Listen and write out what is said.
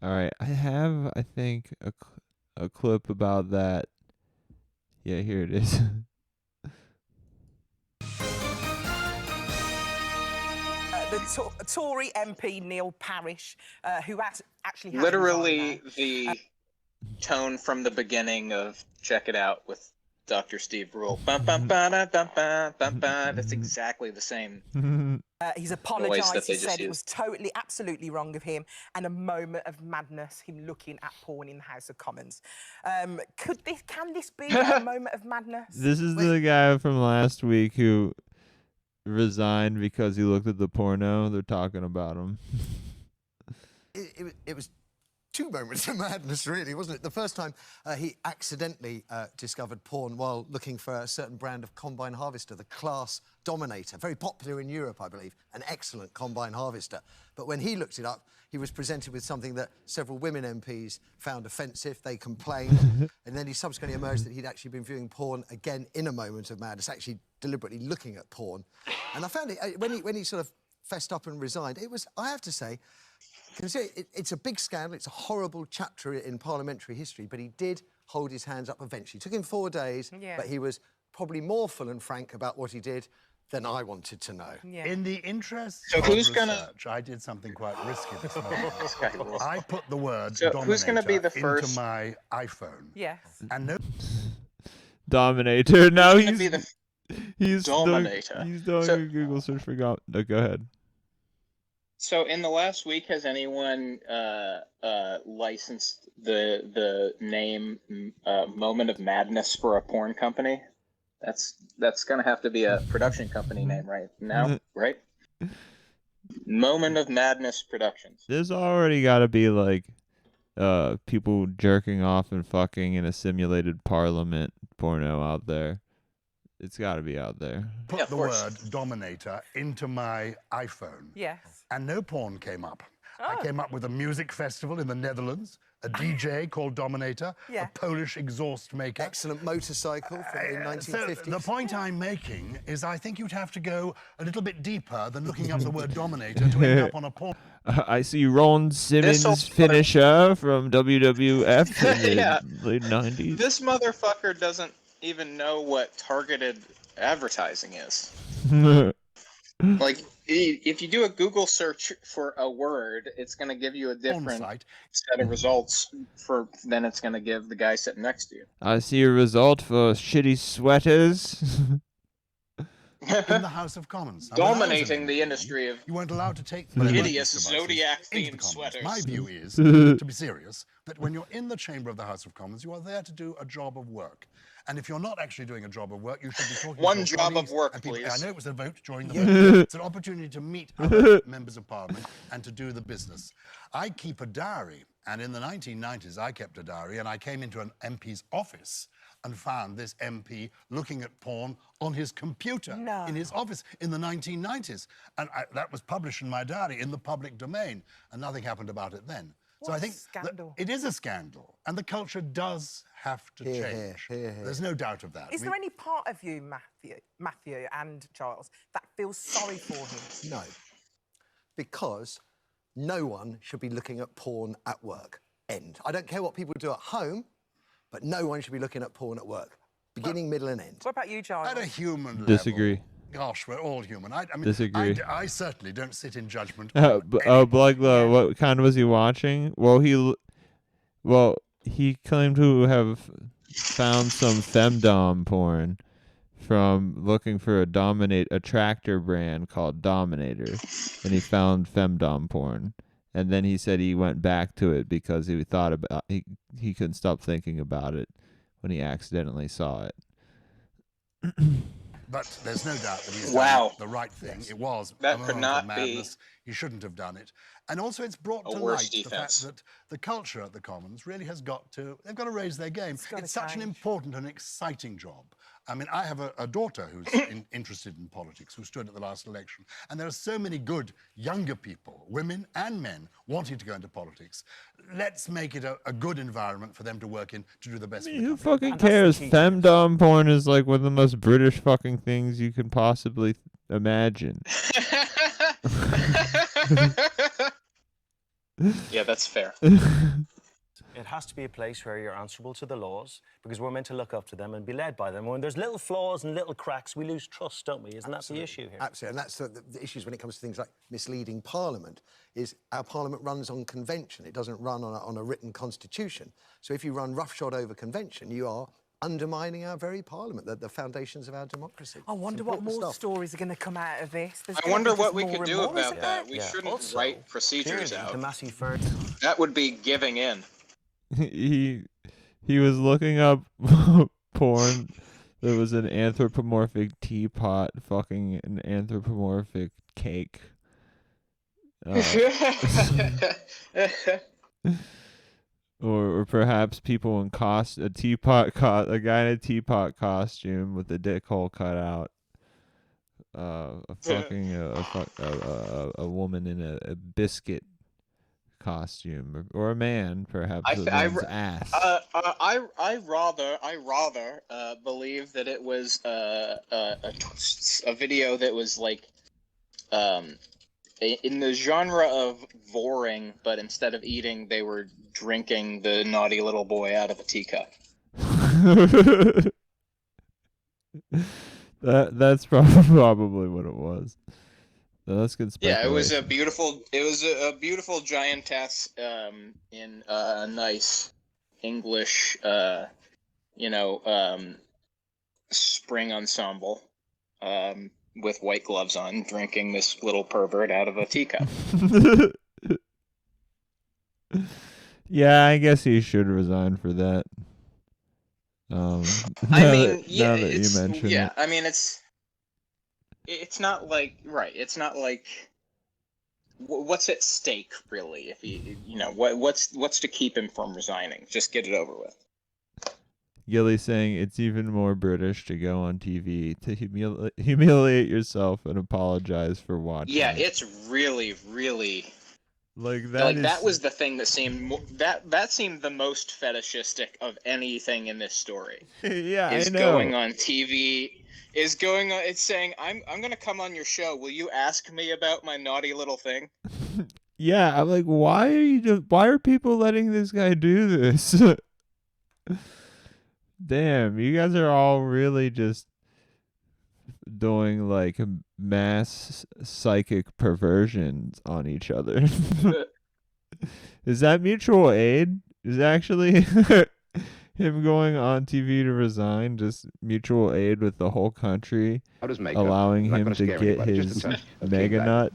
All right, I have, I think, a clip about that. Yeah, here it is. The Tory MP Neil Parish, who actually has resigned now. Literally the tone from the beginning of Check It Out with Dr. Steve Rule. Bum, bum, ba, da, bum, ba, bum, ba. That's exactly the same He's noise apologised. that He they just said it was used. totally, absolutely wrong of him, and a moment of madness. Him looking at porn in the House of Commons. Can this be a moment of madness? This is the guy from last week who resigned because he looked at the porno. They're talking about him. It was two moments of madness, really, wasn't it? The first time he accidentally discovered porn while looking for a certain brand of combine harvester, the Class Dominator, very popular in Europe, I believe, an excellent combine harvester. But when he looked it up, he was presented with something that several women MPs found offensive. They complained, and then he subsequently emerged that he'd actually been viewing porn again in a moment of madness, actually deliberately looking at porn. And I found it when he sort of fessed up and resigned. It was, I have to say, it's a big scandal. It's a horrible chapter in parliamentary history, but he did hold his hands up eventually. It took him 4 days, but he was probably more full and frank about what he did than I wanted to know. Yeah. In the interest So of who's research, I did something quite risky this morning. This guy rules. I put the word So dominator who's gonna be the into first- my iPhone. Yes. And no Dominator. Now Who's gonna be the he's Dominator? He's doing So- a Google search for go ahead. So in the last week, has anyone licensed the name Moment of Madness for a porn company? That's gonna have to be a production company name right now, right? Moment of Madness Productions. There's already got to be like people jerking off and fucking in a simulated parliament porno out there. It's got to be out there. put Yeah, of the course. word dominator into my iPhone. Yes. And no porn came up. Oh. I came up with a music festival in the Netherlands, a DJ called Dominator, Yeah. a Polish exhaust maker. Excellent motorcycle from the So 1950s. the point I'm making is I think you'd have to go a little bit deeper than looking up the word dominator to end up on a porn. I see Ron Simmons This'll- finisher from WWF in the Yeah. late 90s. This motherfucker doesn't even know what targeted advertising is. Like, if you do a Google search for a word, it's going to give you a different site. set of results than it's going to give the guy sitting next to you. I see a result for shitty sweaters. in the House of Commons. Now, when I was an Dominating the MP, industry of You weren't allowed to take hideous devices Zodiac-themed into the Commons. sweaters. My view is, to be serious, that when you're in the chamber of the House of Commons, you are there to do a job of work. And if you're not actually doing a job of work, you should be talking One to your job of colleagues work, and people. please. I know it was a vote during the vote. It's an opportunity to meet other members of Parliament and to do the business. I keep a diary, and in the 1990s, I kept a diary, and I came into an MP's office and found this MP looking at porn on his computer in his office in the 1990s. And that was published in my diary in the public domain, and nothing happened about it then. So I think scandal. it is a scandal, and the culture does have to change. There's no doubt of that. Is there any part of you, Matthew and Charles, that feels sorry for him? No. Because no one should be looking at porn at work. End. I don't care what people do at home, but no one should be looking at porn at work. Beginning, middle, and end. What about you, Charles? At a human level. Disagree. Gosh, we're all human. I mean, Disagree. I certainly don't sit in judgment. Blagla, what kind was he watching? Well, he claimed to have found some FemDom porn from looking for a tractor brand called Dominator, and he found FemDom porn. And then he said he went back to it because he thought about he couldn't stop thinking about it when he accidentally saw it. But there's no doubt that he's Wow. done the right thing. It was That a could moment not of madness. He shouldn't have done it. And also it's brought A to worse light the defense. fact that the culture at the Commons really has they've got to raise their game. gotta It's such an change. important and exciting job. I mean, I have a daughter who's interested in politics, who stood at the last election. And there are so many good younger people, women and men, wanting to go into politics. Let's make it a good environment for them to work in to do the best for the Who country. fucking cares? Femdom porn is like one of the most British fucking things you can possibly imagine. Yeah, that's fair. It has to be a place where you're answerable to the laws, because we're meant to look up to them and be led by them. When there's little flaws and little cracks, we lose trust, don't we? Isn't that the issue here? Absolutely, and that's the issues when it comes to things like misleading Parliament, is our Parliament runs on convention. It doesn't run on a written constitution. So if you run roughshod over convention, you are undermining our very Parliament, the foundations of our democracy. I wonder what more stories are going to come out of this. There's I gonna wonder be what just we more could and do more, about isn't that. there? We shouldn't Also, write procedures clearly, out. the massive firm. That would be giving in. he was looking up porn. There was an anthropomorphic teapot fucking an anthropomorphic cake. Or perhaps people in a guy in a teapot costume with the dick hole cut out. A woman in a biscuit costume, or a man perhaps with one's ass. I rather believe that it was a video that was like in the genre of voring, but instead of eating, they were drinking the naughty little boy out of a teacup. That's probably what it was. So that's good speculation. Yeah, it was a beautiful giantess in a nice English spring ensemble with white gloves on, drinking this little pervert out of a teacup. Yeah, I guess he should resign for that. Now that you mention it. I mean, it's not like, right, it's not like, what's at stake, really, if what's to keep him from resigning? Just get it over with. Gilly's saying it's even more British to go on TV to humiliate yourself and apologize for watching. Yeah, it. it's really, really like that. Like that was the thing that seemed that seemed the most fetishistic of anything in this story. Yeah, is I know. Going on TV. It's saying, I'm gonna come on your show. Will you ask me about my naughty little thing? Yeah, I'm like, why are people letting this guy do this? Damn, you guys are all really just doing like mass psychic perversions on each other. Is that mutual aid? Is actually him going on TV to resign just mutual aid with the whole country, allowing him to get his mega nut